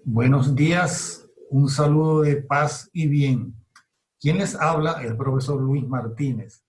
Buenos días, un saludo de paz y bien. Quien les habla es el profesor Luis Martínez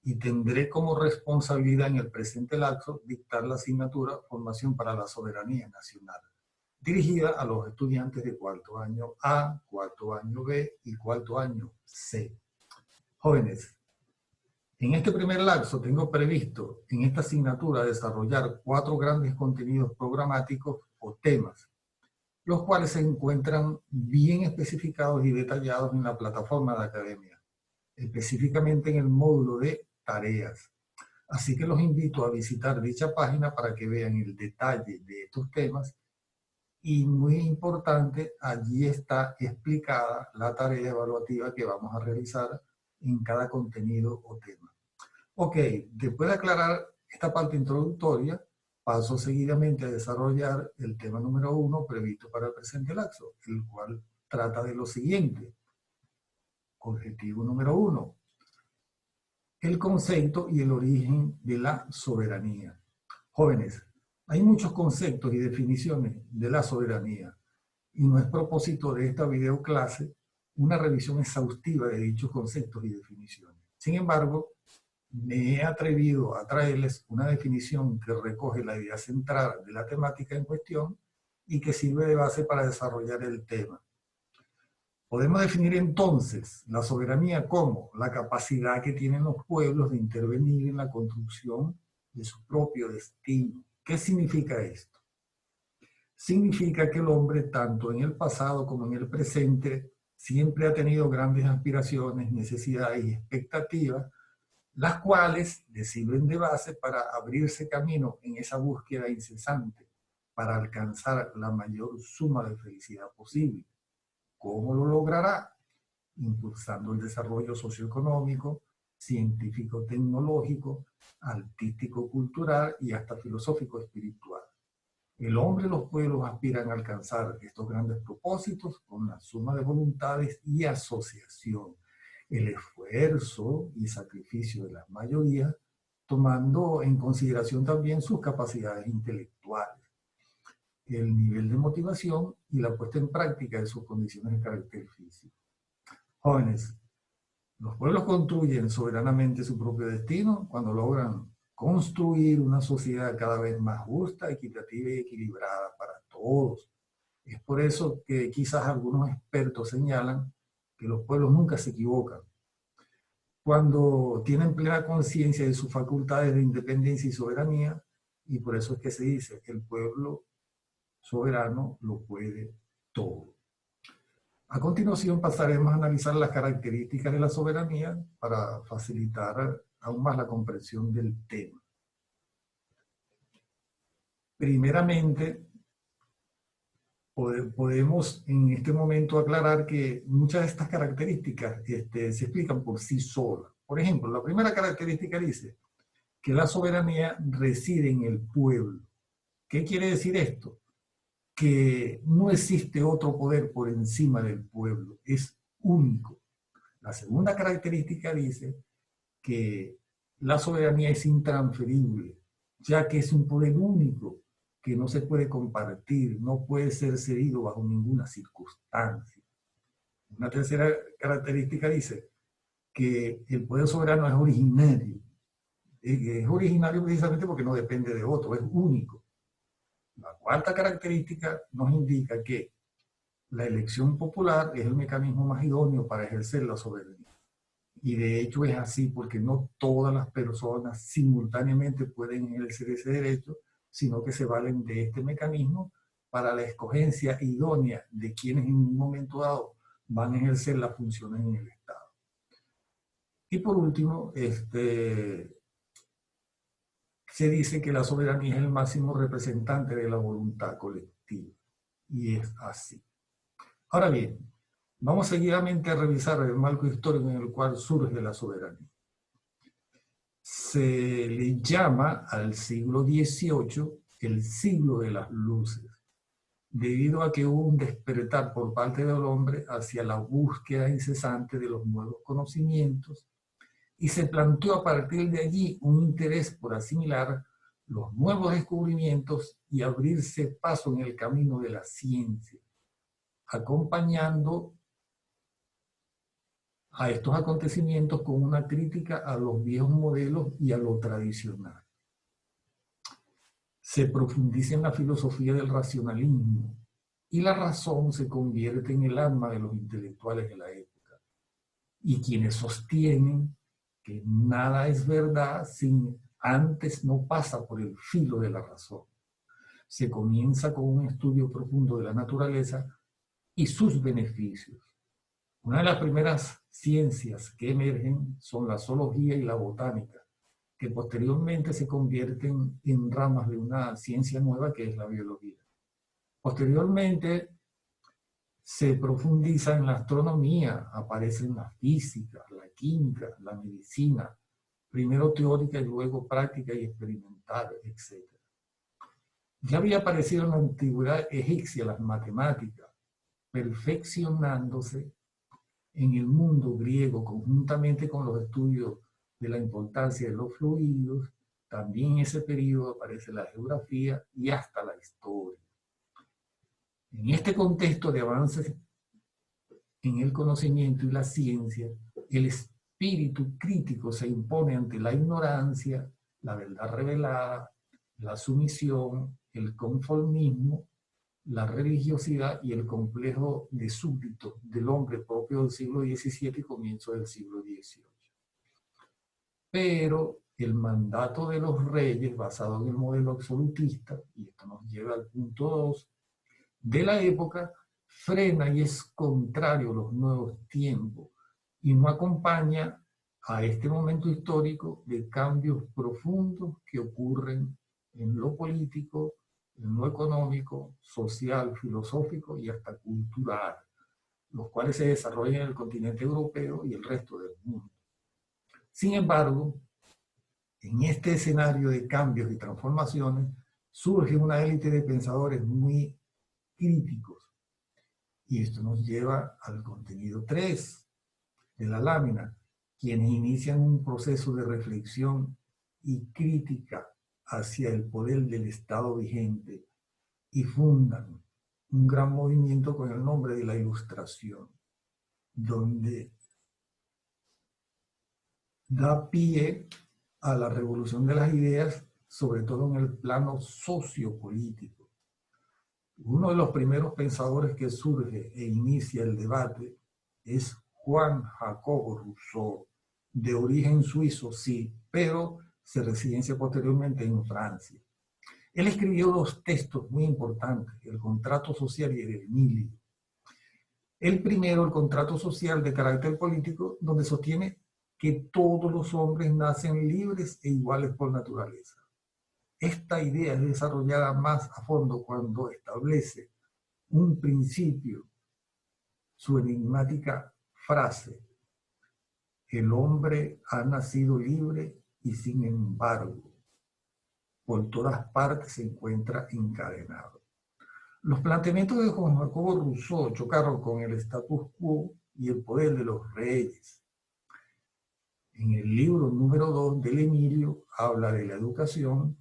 y tendré como responsabilidad en el presente lapso dictar la asignatura Formación para la Soberanía Nacional, dirigida a los estudiantes de cuarto año A, cuarto año B y cuarto año C. Jóvenes, en este primer lapso tengo previsto en esta asignatura desarrollar 4 grandes contenidos programáticos o temas, los cuales se encuentran bien especificados y detallados en la plataforma de academia, específicamente en el módulo de tareas. Así que los invito a visitar dicha página para que vean el detalle de estos temas y, muy importante, allí está explicada la tarea evaluativa que vamos a realizar en cada contenido o tema. Ok, después de aclarar esta parte introductoria, paso seguidamente a desarrollar el tema número 1 previsto para el presente lapso, el cual trata de lo siguiente. Objetivo número 1. El concepto y el origen de la soberanía. Jóvenes, hay muchos conceptos y definiciones de la soberanía y no es propósito de esta videoclase una revisión exhaustiva de dichos conceptos y definiciones. Sin embargo, me he atrevido a traerles una definición que recoge la idea central de la temática en cuestión y que sirve de base para desarrollar el tema. Podemos definir entonces la soberanía como la capacidad que tienen los pueblos de intervenir en la construcción de su propio destino. ¿Qué significa esto? Significa que el hombre, tanto en el pasado como en el presente, siempre ha tenido grandes aspiraciones, necesidades y expectativas, las cuales le sirven de base para abrirse camino en esa búsqueda incesante para alcanzar la mayor suma de felicidad posible. ¿Cómo lo logrará? Impulsando el desarrollo socioeconómico, científico-tecnológico, artístico-cultural y hasta filosófico-espiritual. El hombre y los pueblos aspiran a alcanzar estos grandes propósitos con la suma de voluntades y asociación, el esfuerzo y sacrificio de las mayorías, tomando en consideración también sus capacidades intelectuales, el nivel de motivación y la puesta en práctica de sus condiciones de carácter físico. Jóvenes, los pueblos construyen soberanamente su propio destino cuando logran construir una sociedad cada vez más justa, equitativa y equilibrada para todos. Es por eso que quizás algunos expertos señalan que los pueblos nunca se equivocan cuando tienen plena conciencia de sus facultades de independencia y soberanía, y por eso es que se dice que el pueblo soberano lo puede todo. A continuación pasaremos a analizar las características de la soberanía para facilitar aún más la comprensión del tema. Primeramente, podemos en este momento aclarar que muchas de estas características se explican por sí solas. Por ejemplo, la primera característica dice que la soberanía reside en el pueblo. ¿Qué quiere decir esto? Que no existe otro poder por encima del pueblo, es único. La segunda característica dice que la soberanía es intransferible, ya que es un poder único que no se puede compartir, no puede ser cedido bajo ninguna circunstancia. Una tercera característica dice que el poder soberano es originario. Es originario precisamente porque no depende de otro, es único. La cuarta característica nos indica que la elección popular es el mecanismo más idóneo para ejercer la soberanía. Y de hecho es así porque no todas las personas simultáneamente pueden ejercer ese derecho, sino que se valen de este mecanismo para la escogencia idónea de quienes en un momento dado van a ejercer las funciones en el Estado. Y por último, se dice que la soberanía es el máximo representante de la voluntad colectiva. Y es así. Ahora bien, vamos seguidamente a revisar el marco histórico en el cual surge la soberanía. Se le llama al siglo XVIII el siglo de las luces, debido a que hubo un despertar por parte del hombre hacia la búsqueda incesante de los nuevos conocimientos y se planteó a partir de allí un interés por asimilar los nuevos descubrimientos y abrirse paso en el camino de la ciencia, acompañando a estos acontecimientos con una crítica a los viejos modelos y a lo tradicional. Se profundiza en la filosofía del racionalismo y la razón se convierte en el alma de los intelectuales de la época. Y quienes sostienen que nada es verdad sin antes no pasa por el filo de la razón. Se comienza con un estudio profundo de la naturaleza y sus beneficios. Una de las primeras ciencias que emergen son la zoología y la botánica, que posteriormente se convierten en ramas de una ciencia nueva que es la biología. Posteriormente se profundiza en la astronomía, aparecen la física, la química, la medicina, primero teórica y luego práctica y experimental, etc. Ya había aparecido en la antigüedad egipcia las matemáticas, perfeccionándose en el mundo griego conjuntamente con los estudios de la importancia de los fluidos. También en ese periodo aparece la geografía y hasta la historia. En este contexto de avances en el conocimiento y la ciencia, el espíritu crítico se impone ante la ignorancia, la verdad revelada, la sumisión, el conformismo, la religiosidad y el complejo de súbdito del hombre propio del siglo XVII y comienzo del siglo XVIII. Pero el mandato de los reyes, basado en el modelo absolutista, y esto nos lleva al punto 2, de la época, frena y es contrario a los nuevos tiempos y no acompaña a este momento histórico de cambios profundos que ocurren en lo político, en lo económico, social, filosófico y hasta cultural, los cuales se desarrollan en el continente europeo y el resto del mundo. Sin embargo, en este escenario de cambios y transformaciones, surge una élite de pensadores muy críticos. Y esto nos lleva al contenido 3 de la lámina, quienes inician un proceso de reflexión y crítica hacia el poder del Estado vigente y fundan un gran movimiento con el nombre de la Ilustración, donde da pie a la revolución de las ideas, sobre todo en el plano sociopolítico. Uno de los primeros pensadores que surge e inicia el debate es Juan Jacobo Rousseau, de origen suizo, sí, pero se residencia posteriormente en Francia. Él escribió 2 textos muy importantes, el contrato social y el Emilio. El primero, el contrato social de carácter político, donde sostiene que todos los hombres nacen libres e iguales por naturaleza. Esta idea es desarrollada más a fondo cuando establece un principio, su enigmática frase: el hombre ha nacido libre y sin embargo por todas partes se encuentra encadenado. Los planteamientos de Juan Jacobo Rousseau chocaron con el status quo y el poder de los reyes. En el libro número 2 del Emilio habla de la educación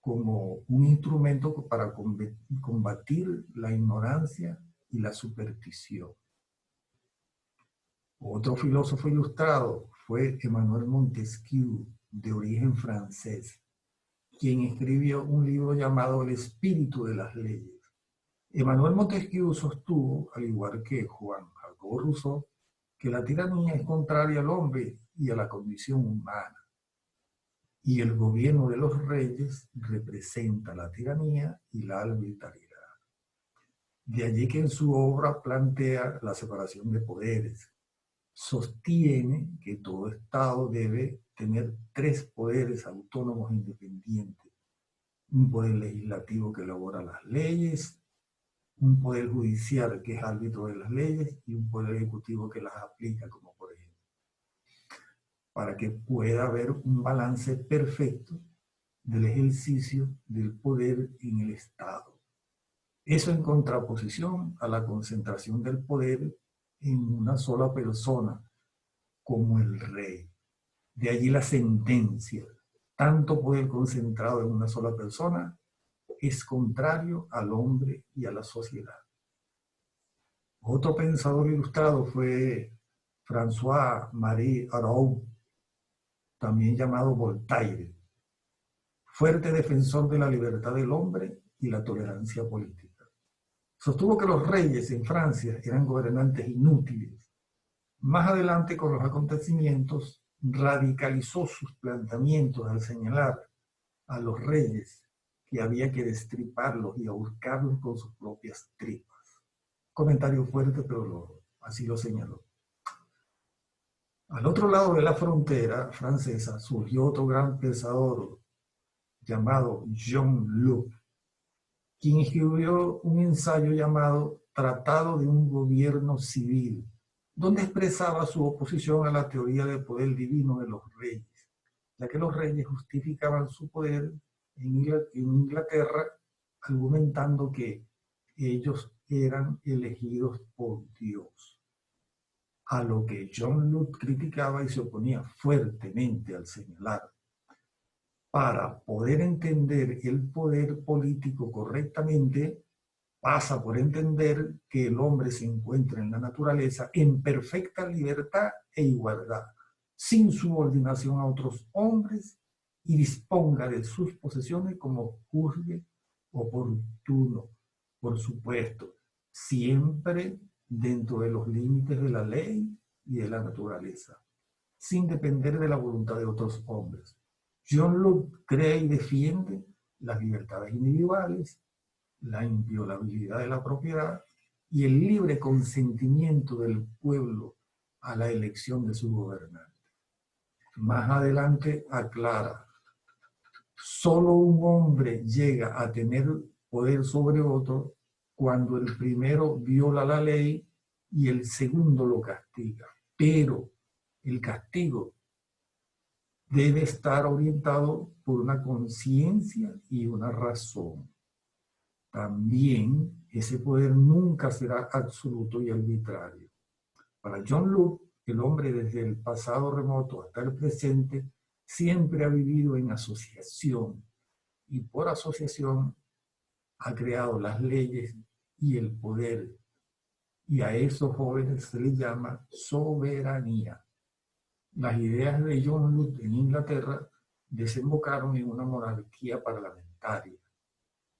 como un instrumento para combatir la ignorancia y la superstición. Otro filósofo ilustrado fue Emmanuel Montesquieu, de origen francés, quien escribió un libro llamado El espíritu de las leyes. Emmanuel Montesquieu sostuvo, al igual que Juan Jacobo Rousseau, que la tiranía es contraria al hombre y a la condición humana, y el gobierno de los reyes representa la tiranía y la arbitrariedad. De allí que en su obra plantea la separación de poderes. Sostiene que todo Estado debe tener 3 poderes autónomos e independientes: un poder legislativo que elabora las leyes, un poder judicial que es árbitro de las leyes y un poder ejecutivo que las aplica, como por ejemplo, para que pueda haber un balance perfecto del ejercicio del poder en el Estado. Eso en contraposición a la concentración del poder en una sola persona, como el rey. De allí la sentencia: tanto poder concentrado en una sola persona es contrario al hombre y a la sociedad. Otro pensador ilustrado fue François-Marie Araud, también llamado Voltaire, fuerte defensor de la libertad del hombre y la tolerancia política. Sostuvo que los reyes en Francia eran gobernantes inútiles. Más adelante, con los acontecimientos, radicalizó sus planteamientos al señalar a los reyes que había que destriparlos y ahorcarlos con sus propias tripas. Comentario fuerte, pero así lo señaló. Al otro lado de la frontera francesa surgió otro gran pensador llamado John Locke, quien escribió un ensayo llamado Tratado de un Gobierno Civil, donde expresaba su oposición a la teoría del poder divino de los reyes, ya que los reyes justificaban su poder en Inglaterra argumentando que ellos eran elegidos por Dios. A lo que John Locke criticaba y se oponía fuertemente al señalar: para poder entender el poder político correctamente, pasa por entender que el hombre se encuentra en la naturaleza en perfecta libertad e igualdad, sin subordinación a otros hombres, y disponga de sus posesiones como juzgue oportuno. Por supuesto, siempre dentro de los límites de la ley y de la naturaleza, sin depender de la voluntad de otros hombres. John Locke cree y defiende las libertades individuales, la inviolabilidad de la propiedad y el libre consentimiento del pueblo a la elección de su gobernante. Más adelante aclara: solo un hombre llega a tener poder sobre otro cuando el primero viola la ley y el segundo lo castiga. Pero el castigo debe estar orientado por una conciencia y una razón. También ese poder nunca será absoluto y arbitrario. Para John Locke, el hombre desde el pasado remoto hasta el presente siempre ha vivido en asociación, y por asociación ha creado las leyes y el poder, y a esos jóvenes se les llama soberanía. Las ideas de John Locke en Inglaterra desembocaron en una monarquía parlamentaria.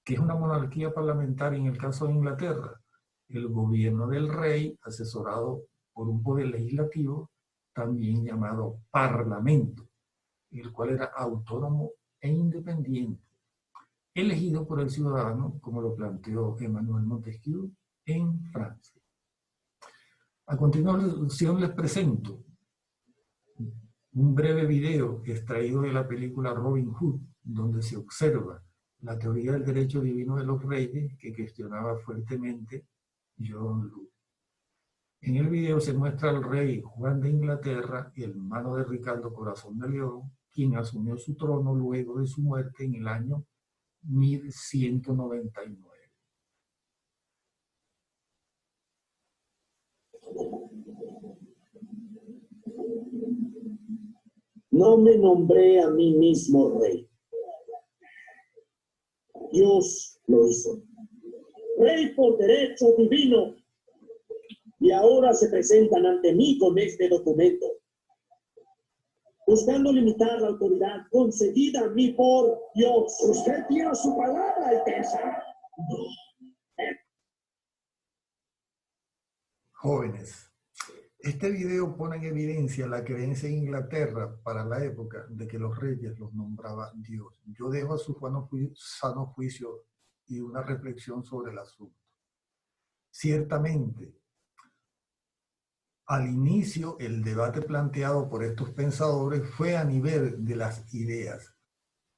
¿Qué es una monarquía parlamentaria en el caso de Inglaterra? El gobierno del rey, asesorado por un poder legislativo, también llamado parlamento, el cual era autónomo e independiente, elegido por el ciudadano, como lo planteó Emmanuel Montesquieu en Francia. A continuación les presento un breve video extraído de la película Robin Hood, donde se observa la teoría del derecho divino de los reyes que cuestionaba fuertemente John Locke. En el video se muestra al rey Juan de Inglaterra, hermano de Ricardo Corazón de León, quien asumió su trono luego de su muerte en el año 1199. No me nombré a mí mismo rey. Dios lo hizo. Rey por derecho divino. Y ahora se presentan ante mí con este documento, buscando limitar la autoridad concedida a mí por Dios. Usted dio su palabra, Alteza. Jóvenes, este video pone en evidencia la creencia en Inglaterra para la época de que los reyes los nombraba Dios. Yo dejo a su sano juicio y una reflexión sobre el asunto. Ciertamente, al inicio, el debate planteado por estos pensadores fue a nivel de las ideas,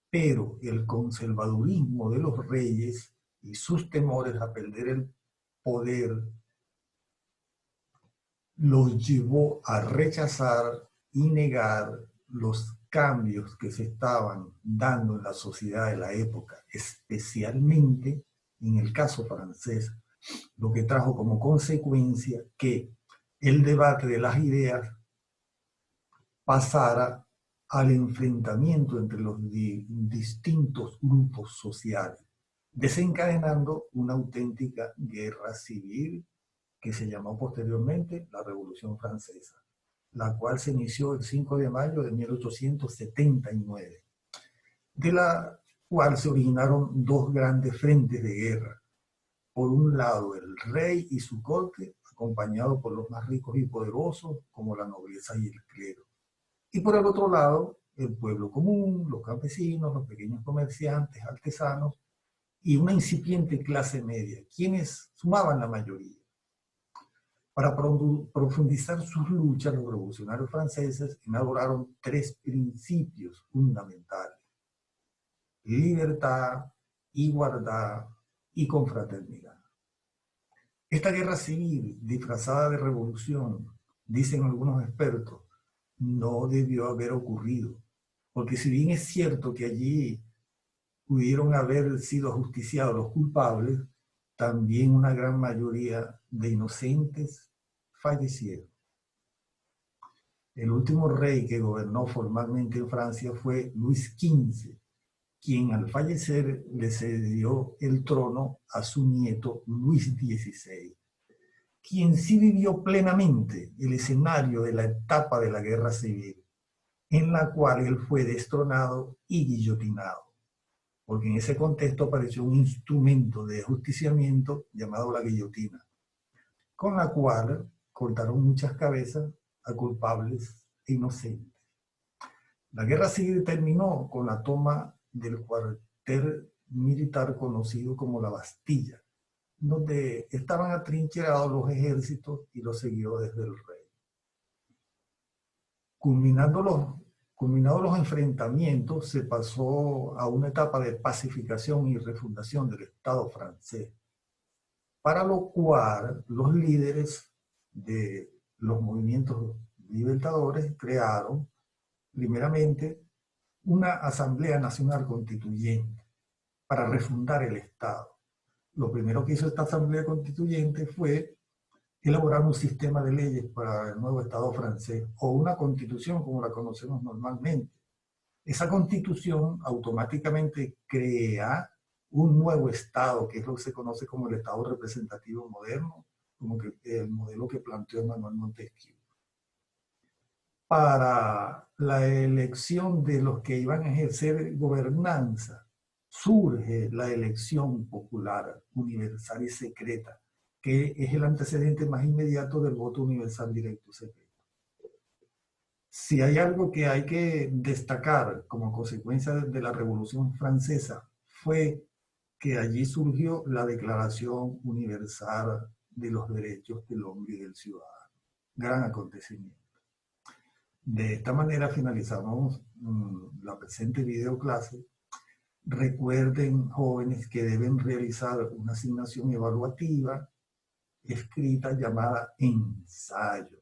pero el conservadurismo de los reyes y sus temores a perder el poder los llevó a rechazar y negar los cambios que se estaban dando en la sociedad de la época, especialmente en el caso francés, lo que trajo como consecuencia que el debate de las ideas pasara al enfrentamiento entre los distintos grupos sociales, desencadenando una auténtica guerra civil que se llamó posteriormente la Revolución Francesa, la cual se inició el 5 de mayo de 1879, de la cual se originaron dos grandes frentes de guerra. Por un lado, el rey y su corte, acompañado por los más ricos y poderosos, como la nobleza y el clero. Y por el otro lado, el pueblo común, los campesinos, los pequeños comerciantes, artesanos, y una incipiente clase media, quienes sumaban la mayoría. Para profundizar sus luchas, los revolucionarios franceses inauguraron tres principios fundamentales: libertad, igualdad y confraternidad. Esta guerra civil, disfrazada de revolución, dicen algunos expertos, no debió haber ocurrido, porque si bien es cierto que allí pudieron haber sido ajusticiados los culpables, también una gran mayoría de inocentes fallecieron. El último rey que gobernó formalmente en Francia fue Luis XV, quien al fallecer le cedió el trono a su nieto Luis XVI, quien sí vivió plenamente el escenario de la etapa de la guerra civil, en la cual él fue destronado y guillotinado, porque en ese contexto apareció un instrumento de ajusticiamiento llamado la guillotina, con la cual cortaron muchas cabezas a culpables e inocentes. La guerra civil terminó con la toma del cuartel militar conocido como la Bastilla, donde estaban atrincherados los ejércitos y los seguidores del rey. Culminados los enfrentamientos, se pasó a una etapa de pacificación y refundación del Estado francés, para lo cual los líderes de los movimientos libertadores crearon, primeramente, una Asamblea Nacional Constituyente para refundar el Estado. Lo primero que hizo esta Asamblea Constituyente fue elaborar un sistema de leyes para el nuevo Estado francés, o una constitución como la conocemos normalmente. Esa constitución automáticamente crea un nuevo Estado, que es lo que se conoce como el Estado representativo moderno, como que el modelo que planteó Emmanuel Montesquieu. Para la elección de los que iban a ejercer gobernanza, surge la elección popular, universal y secreta, que es el antecedente más inmediato del voto universal directo secreto. Si hay algo que hay que destacar como consecuencia de la Revolución Francesa, fue que allí surgió la Declaración Universal de los Derechos del Hombre y del Ciudadano. Gran acontecimiento. De esta manera finalizamos la presente videoclase. Recuerden, jóvenes, que deben realizar una asignación evaluativa escrita llamada ensayo,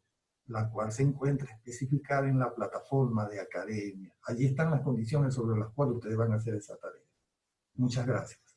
la cual se encuentra especificada en la plataforma de Academia. Allí están las condiciones sobre las cuales ustedes van a hacer esa tarea. Muchas gracias.